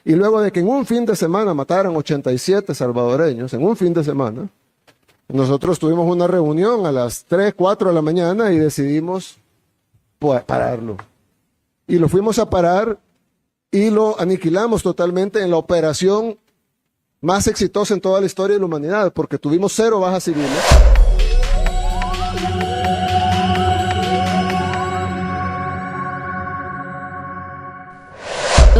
Y luego de que en un fin de semana mataran 87 salvadoreños, en un fin de semana, nosotros tuvimos una reunión a las 3, 4 de la mañana y decidimos pararlo. Y lo fuimos a parar y lo aniquilamos totalmente en la operación más exitosa en toda la historia de la humanidad, porque tuvimos 0 bajas civiles.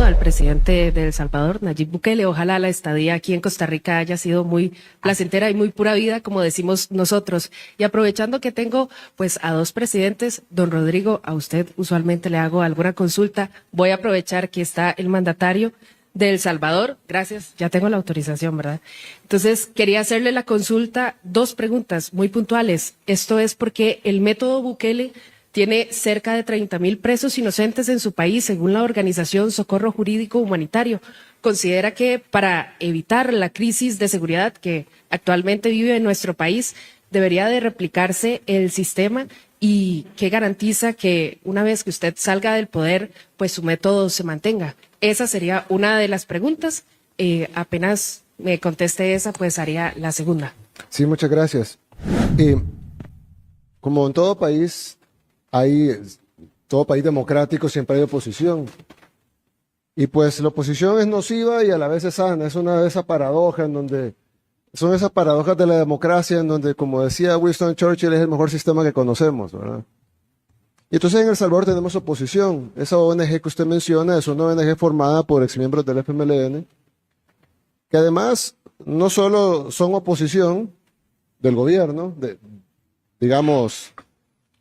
Al presidente de El Salvador, Nayib Bukele, ojalá la estadía aquí en Costa Rica haya sido muy placentera y muy pura vida, como decimos nosotros. Y aprovechando que tengo pues a 2 presidentes, don Rodrigo, a usted usualmente le hago alguna consulta, voy a aprovechar que está el mandatario de El Salvador, gracias, ya tengo la autorización, ¿verdad? Entonces, quería hacerle la consulta, 2 preguntas muy puntuales. Esto es porque el método Bukele tiene cerca de 30,000 presos inocentes en su país, según la organización Socorro Jurídico Humanitario. Considera que para evitar la crisis de seguridad que actualmente vive en nuestro país, debería de replicarse el sistema y qué garantiza que una vez que usted salga del poder, pues su método se mantenga. Esa sería una de las preguntas. Apenas me conteste esa, pues haría la segunda. Sí, muchas gracias. Como en todo país, todo país democrático siempre hay oposición. Y pues la oposición es nociva y a la vez es sana. Es una de esas paradojas son esas paradojas de la democracia en donde, como decía Winston Churchill, es el mejor sistema que conocemos, ¿verdad? Y entonces en El Salvador tenemos oposición. Esa ONG que usted menciona es una ONG formada por exmiembros del FMLN, que además no solo son oposición del gobierno, digamos,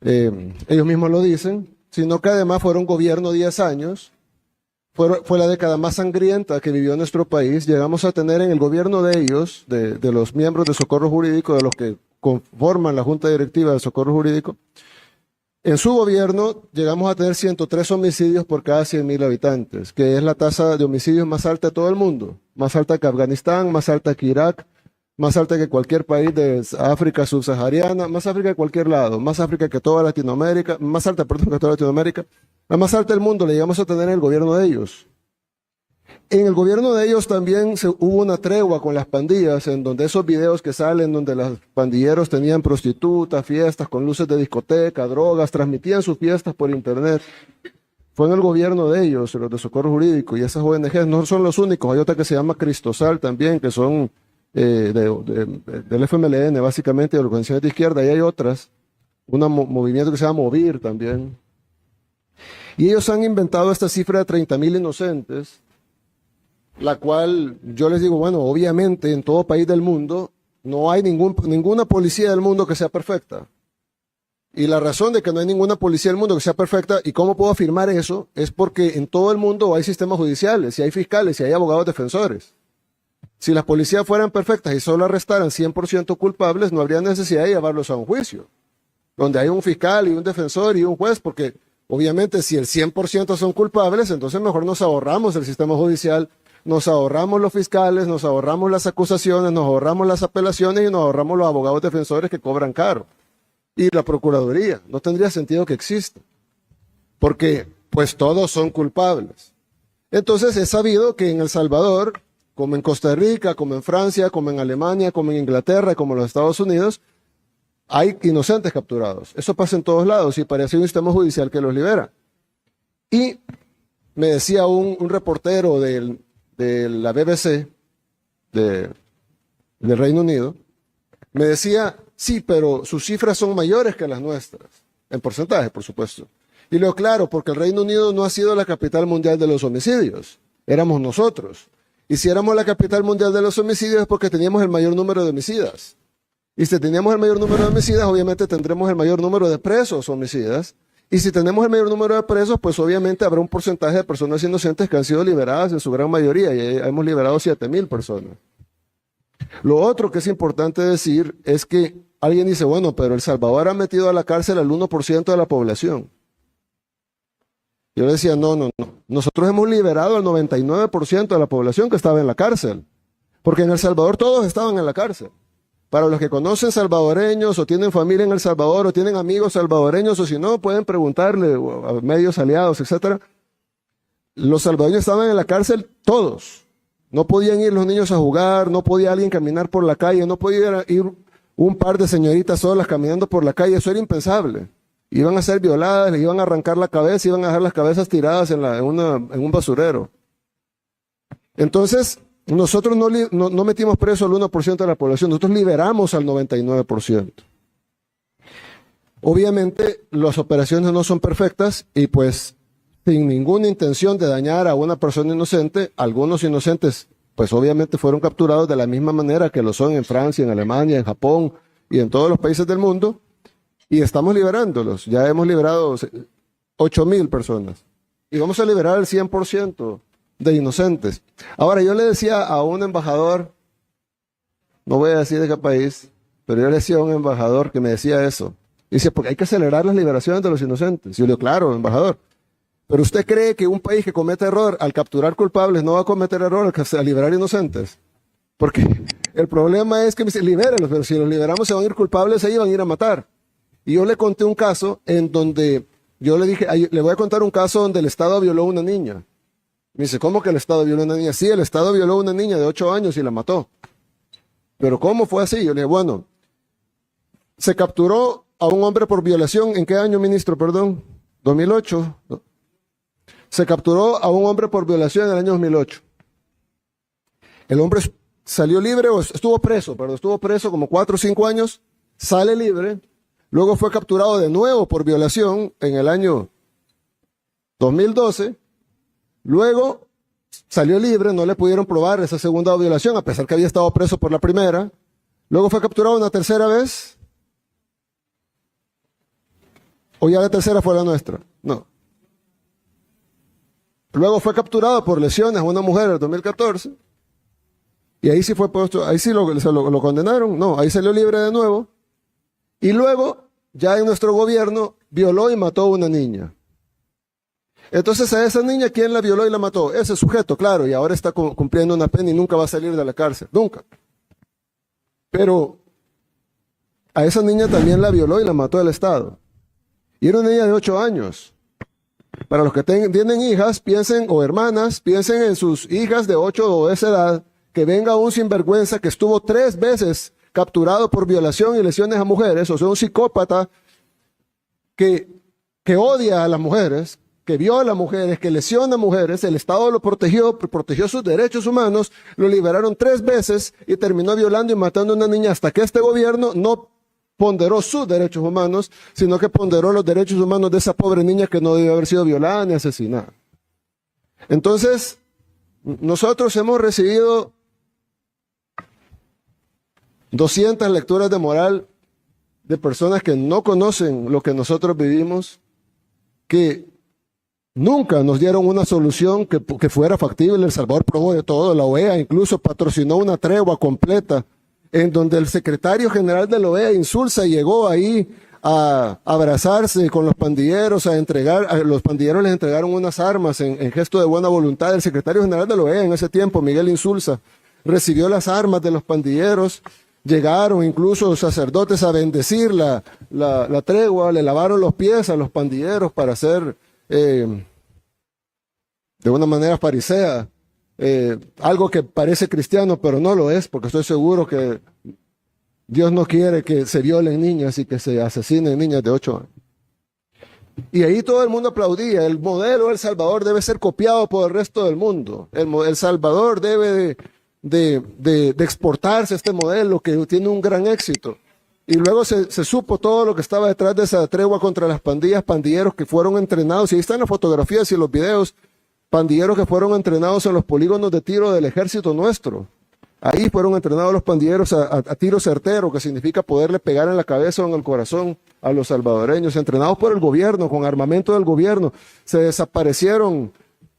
ellos mismos lo dicen, sino que además fueron gobierno 10 años. Fue la década más sangrienta que vivió nuestro país. Llegamos a tener en el gobierno de ellos, de los miembros de Socorro Jurídico, de los que conforman la Junta Directiva de Socorro Jurídico, en su gobierno llegamos a tener 103 homicidios por cada 100,000 habitantes, que es la tasa de homicidios más alta de todo el mundo, más alta que Afganistán, más alta que Irak, más alta que cualquier país de África subsahariana, más África que cualquier lado, más África que toda Latinoamérica, más alta, perdón, que toda Latinoamérica, la más alta del mundo la llegamos a tener en el gobierno de ellos. En el gobierno de ellos también hubo una tregua con las pandillas, en donde esos videos que salen, donde los pandilleros tenían prostitutas, fiestas con luces de discoteca, drogas, transmitían sus fiestas por internet. Fue en el gobierno de ellos, los de Socorro Jurídico, y esas ONGs no son los únicos. Hay otra que se llama Cristosal también, que son del FMLN, básicamente, de organizaciones de izquierda, y hay otras, un movimiento que se llama Movir también. Y ellos han inventado esta cifra de 30,000 inocentes, la cual yo les digo, bueno, obviamente en todo país del mundo no hay ninguna policía del mundo que sea perfecta. Y la razón de que no hay ninguna policía del mundo que sea perfecta, y cómo puedo afirmar eso, es porque en todo el mundo hay sistemas judiciales, y hay fiscales, y hay abogados defensores. Si las policías fueran perfectas y solo arrestaran 100% culpables, no habría necesidad de llevarlos a un juicio, donde hay un fiscal y un defensor y un juez, porque obviamente si el 100% son culpables, entonces mejor nos ahorramos el sistema judicial, nos ahorramos los fiscales, nos ahorramos las acusaciones, nos ahorramos las apelaciones y nos ahorramos los abogados defensores que cobran caro. Y la Procuraduría, no tendría sentido que exista, porque pues todos son culpables. Entonces es sabido que en El Salvador, como en Costa Rica, como en Francia, como en Alemania, como en Inglaterra, como en los Estados Unidos, hay inocentes capturados. Eso pasa en todos lados y parece un sistema judicial que los libera. Y me decía un reportero de la BBC del Reino Unido, me decía, sí, pero sus cifras son mayores que las nuestras, en porcentaje, por supuesto. Y le digo, claro, porque el Reino Unido no ha sido la capital mundial de los homicidios, éramos nosotros. Y si éramos la capital mundial de los homicidios es porque teníamos el mayor número de homicidas. Y si teníamos el mayor número de homicidas, obviamente tendremos el mayor número de presos homicidas. Y si tenemos el mayor número de presos, pues obviamente habrá un porcentaje de personas inocentes que han sido liberadas en su gran mayoría, y hemos liberado 7,000 personas. Lo otro que es importante decir es que alguien dice, bueno, pero El Salvador ha metido a la cárcel al 1% de la población. Yo le decía, no. Nosotros hemos liberado al 99% de la población que estaba en la cárcel, porque en El Salvador todos estaban en la cárcel. Para los que conocen salvadoreños o tienen familia en El Salvador o tienen amigos salvadoreños o si no, pueden preguntarle a medios aliados, etcétera. los salvadoreños estaban en la cárcel todos. No podían ir los niños a jugar, no podía alguien caminar por la calle, no podía ir un par de señoritas solas caminando por la calle, eso era impensable. Iban a ser violadas, les iban a arrancar la cabeza, iban a dejar las cabezas tiradas en un basurero. Entonces, nosotros no metimos preso al 1% de la población, nosotros liberamos al 99%. Obviamente, las operaciones no son perfectas y pues sin ninguna intención de dañar a una persona inocente, algunos inocentes pues obviamente fueron capturados de la misma manera que lo son en Francia, en Alemania, en Japón y en todos los países del mundo, y estamos liberándolos. Ya hemos liberado 8,000 personas y vamos a liberar el 100% de inocentes. Ahora, yo le decía a un embajador, no voy a decir de qué país, pero yo le decía a un embajador que me decía eso. Dice, porque hay que acelerar las liberaciones de los inocentes. Y yo le digo, claro, embajador. Pero ¿usted cree que un país que comete error al capturar culpables no va a cometer error al liberar inocentes? Porque el problema es que me dice, libéralos, pero si los liberamos se van a ir culpables, ahí van a ir a matar. Y yo le conté un caso en donde yo le dije, le voy a contar un caso donde el Estado violó a una niña. Me dice, ¿cómo que el Estado violó a una niña? Sí, el Estado violó a una niña de 8 años y la mató. ¿Pero cómo fue así? Yo le dije, bueno, se capturó a un hombre por violación. ¿En qué año, ministro? Perdón. 2008. Se capturó a un hombre por violación en el año 2008. El hombre salió libre, o estuvo preso como 4 o 5 años, sale libre, luego fue capturado de nuevo por violación en el año 2012, luego salió libre, no le pudieron probar esa segunda violación, a pesar que había estado preso por la primera, luego fue capturado una tercera vez, o ya la tercera fue la nuestra, no. Luego fue capturado por lesiones a una mujer en el 2014. Y ahí sí fue puesto, ahí sí lo condenaron. No, ahí salió libre de nuevo. Y luego, ya en nuestro gobierno, violó y mató a una niña. Entonces a esa niña, ¿quién la violó y la mató? Ese sujeto, claro, y ahora está cumpliendo una pena y nunca va a salir de la cárcel. Nunca. Pero a esa niña también la violó y la mató el Estado. Y era una niña de 8 años. Para los que tienen hijas, piensen, o hermanas, piensen en sus hijas de 8 o de esa edad, que venga un sinvergüenza que estuvo 3 veces capturado por violación y lesiones a mujeres, o sea, un psicópata que odia a las mujeres, que viola a mujeres, que lesiona a mujeres, el Estado lo protegió sus derechos humanos, lo liberaron 3 veces y terminó violando y matando a una niña hasta que este gobierno no ponderó sus derechos humanos, sino que ponderó los derechos humanos de esa pobre niña que no debió haber sido violada ni asesinada. Entonces, nosotros hemos recibido 200 lecturas de moral de personas que no conocen lo que nosotros vivimos, que nunca nos dieron una solución que fuera factible. El Salvador probó de todo, la OEA incluso patrocinó una tregua completa en donde el secretario general de la OEA, Insulza, llegó ahí a abrazarse con los pandilleros, los pandilleros les entregaron unas armas en gesto de buena voluntad. El secretario general de la OEA en ese tiempo, Miguel Insulza, recibió las armas de los pandilleros, llegaron incluso sacerdotes a bendecir la tregua, le lavaron los pies a los pandilleros para hacer, de una manera farisea, algo que parece cristiano, pero no lo es, porque estoy seguro que Dios no quiere que se violen niñas y que se asesinen niñas de 8 años. Y ahí todo el mundo aplaudía. El modelo de El Salvador debe ser copiado por el resto del mundo. El Salvador debe de exportarse este modelo que tiene un gran éxito. Y luego se supo todo lo que estaba detrás de esa tregua contra las pandillas, pandilleros que fueron entrenados, y ahí están las fotografías y los videos, pandilleros que fueron entrenados en los polígonos de tiro del ejército nuestro. Ahí fueron entrenados los pandilleros a tiro certero, que significa poderle pegar en la cabeza o en el corazón a los salvadoreños, entrenados por el gobierno, con armamento del gobierno. Se desaparecieron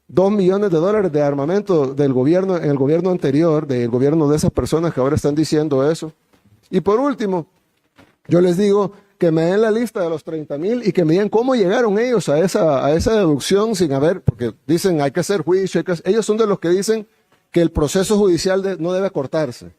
$2 millones de armamento del gobierno, en el gobierno anterior, del gobierno de esas personas que ahora están diciendo eso. Y por último, yo les digo que me den la lista de los 30,000 y que me digan cómo llegaron ellos a esa deducción sin haber, porque dicen hay que hacer juicio, ellos son de los que dicen que el proceso judicial no debe cortarse.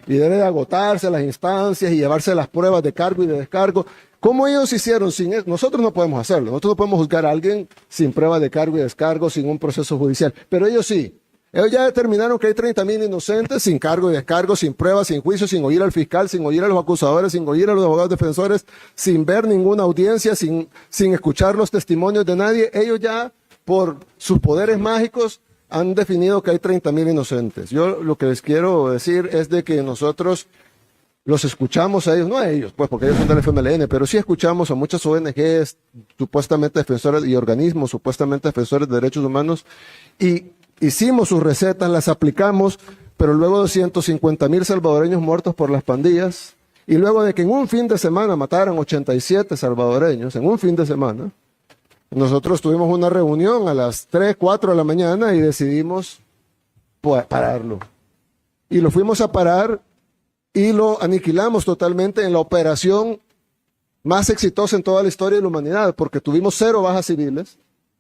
y debe de agotarse las instancias y llevarse las pruebas de cargo y de descargo. ¿Cómo ellos hicieron sin eso? Nosotros no podemos hacerlo. Nosotros no podemos juzgar a alguien sin prueba de cargo y descargo, sin un proceso judicial. Pero ellos sí. Ellos ya determinaron que hay 30.000 inocentes sin cargo y descargo, sin pruebas, sin juicio, sin oír al fiscal, sin oír a los acusadores, sin oír a los abogados defensores, sin ver ninguna audiencia, sin escuchar los testimonios de nadie. Ellos ya, por sus poderes mágicos, han definido que hay 30.000 inocentes. Yo lo que les quiero decir es de que nosotros los escuchamos a ellos, no a ellos, pues porque ellos son del FMLN, pero sí escuchamos a muchas ONGs, supuestamente defensores y organismos, supuestamente defensores de derechos humanos, y hicimos sus recetas, las aplicamos, pero luego de 150.000 salvadoreños muertos por las pandillas, y luego de que en un fin de semana mataran 87 salvadoreños, en un fin de semana, nosotros tuvimos una reunión a las 3, 4 de la mañana y decidimos pararlo. Y lo fuimos a parar y lo aniquilamos totalmente en la operación más exitosa en toda la historia de la humanidad, porque tuvimos 0 bajas civiles.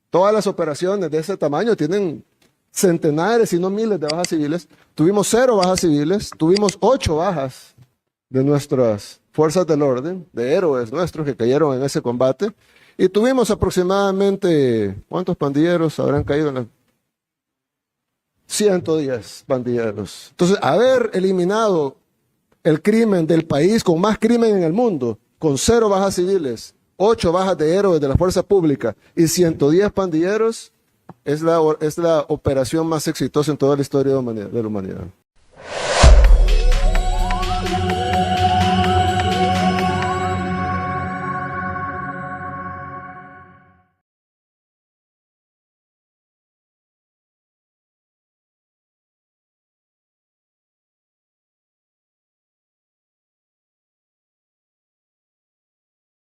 Todas las operaciones de ese tamaño tienen centenares, si no miles de bajas civiles. Tuvimos 0 bajas civiles, tuvimos 8 bajas de nuestras fuerzas del orden, de héroes nuestros que cayeron en ese combate, y tuvimos aproximadamente, ¿cuántos pandilleros habrán caído en la? 110 pandilleros. Entonces, haber eliminado el crimen del país con más crimen en el mundo, con 0 bajas civiles, 8 bajas de héroes de la fuerza pública y 110 pandilleros, es la operación más exitosa en toda la historia de la humanidad.